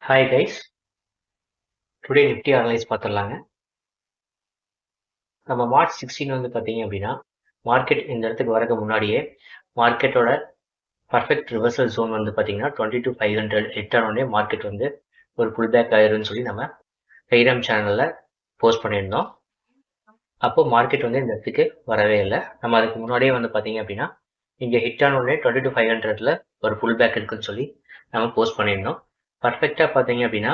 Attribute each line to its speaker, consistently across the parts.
Speaker 1: Hi guys, today Nifty analyse பார்த்துடலாங்க. நம்ம March 16 வந்து பார்த்தீங்க அப்படின்னா மார்க்கெட் இந்த இடத்துக்கு வரக்கு முன்னாடியே மார்க்கெட்டோட பர்ஃபெக்ட் ரிவர்சல் ஜோன் வந்து பார்த்தீங்கன்னா 22,500 ஹிட் ஆனோடனே மார்க்கெட் வந்து ஒரு புல் பேக் ஆயிருன்னு சொல்லி நம்ம டெலிகிராம் சேனலில் போஸ்ட் பண்ணியிருந்தோம். அப்போ மார்க்கெட் வந்து இந்த இடத்துக்கு வரவே இல்லை. நம்ம அதுக்கு முன்னாடியே வந்து பார்த்தீங்க அப்படின்னா இங்கே ஹிட் ஆனோடனே 22,500ல ஒரு புல் பேக் இருக்குன்னு சொல்லி நம்ம போஸ்ட் பண்ணியிருந்தோம். பர்ஃபெக்டாக பார்த்தீங்க அப்படின்னா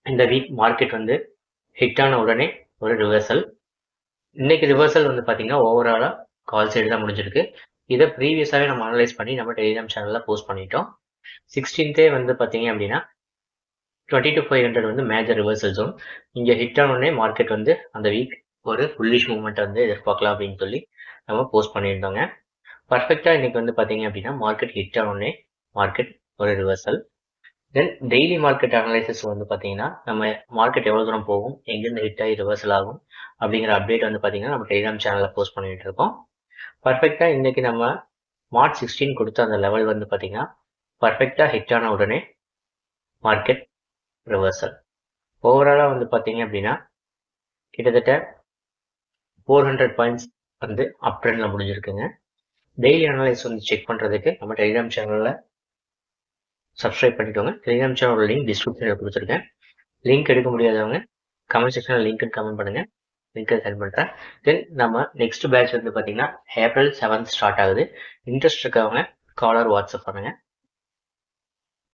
Speaker 1: இந்த வீக் மார்க்கெட் வந்து ஹிட் ஆன உடனே ஒரு ரிவர்சல். இன்னைக்கு ரிவர்சல் வந்து பார்த்தீங்கன்னா ஓவராலாக கால் சைடு தான் முடிஞ்சிருக்கு. இதை ப்ரீவியஸாகவே நம்ம அனலைஸ் பண்ணி நம்ம டெலிகிராம் சேனலில் போஸ்ட் பண்ணிட்டோம். 16th வந்து பார்த்தீங்க அப்படின்னா 22,500 வந்து மேஜர் ரிவர்சல் ஜோன். இங்கே ஹிட் ஆனோடனே மார்க்கெட் வந்து அந்த வீக் ஒரு புல்லிஷ் மூவ்மெண்ட் வந்து எதிர்பார்க்கலாம் அப்படின்னு சொல்லி நம்ம போஸ்ட் பண்ணியிருந்தோங்க. பர்ஃபெக்டாக இன்னைக்கு வந்து பார்த்தீங்க அப்படின்னா மார்க்கெட் ஹிட் ஆனோடனே மார்க்கெட் ஒரு ரிவர்சல். தென் டெய்லி மார்க்கெட் அனலைசிஸ் வந்து பார்த்தீங்கன்னா நம்ம மார்க்கெட் எவ்வளோ தூரம் போகும், எங்கேருந்து ஹிட் ஆகி ரிவர்சல் ஆகும் அப்படிங்கிற அப்டேட் வந்து பார்த்தீங்கன்னா நம்ம டெலிகிராம் சேனலில் போஸ்ட் பண்ணிட்டு இருக்கோம். பர்ஃபெக்டாக இன்னைக்கு நம்ம மார்ச் 16 கொடுத்த அந்த லெவல் வந்து பார்த்தீங்கன்னா பர்ஃபெக்டாக ஹிட் ஆன உடனே மார்க்கெட் ரிவர்சல். ஓவராலாக வந்து பார்த்தீங்க அப்படின்னா கிட்டத்தட்ட 400 பாயிண்ட்ஸ் வந்து அப் ட்ரெண்டில் முடிஞ்சிருக்குங்க. டெய்லி அனலைஸ் வந்து செக் பண்ணுறதுக்கு நம்ம டெலிகிராம் சேனலில் சப்ஸ்கிரைப் பண்ணிக்கோங்க. டெலிகிராம் சேனலோட லிங்க் டிஸ்கிரிப்ஷனில் கொடுத்துருக்கேன். லிங்க் எடுக்க முடியாதவங்க கமெண்ட் செக்ஷனில் லிங்க் கமெண்ட் பண்ணுங்க, லிங்க்கை சென்ட் பண்ணுறேன். தென் நம்ம நெக்ஸ்ட் பேட்ச் வந்து பார்த்தீங்கன்னா April 7th ஸ்டார்ட் ஆகுது. இன்ட்ரெஸ்ட் இருக்கவங்க காலர் வாட்ஸ்அப் பண்ணுங்க.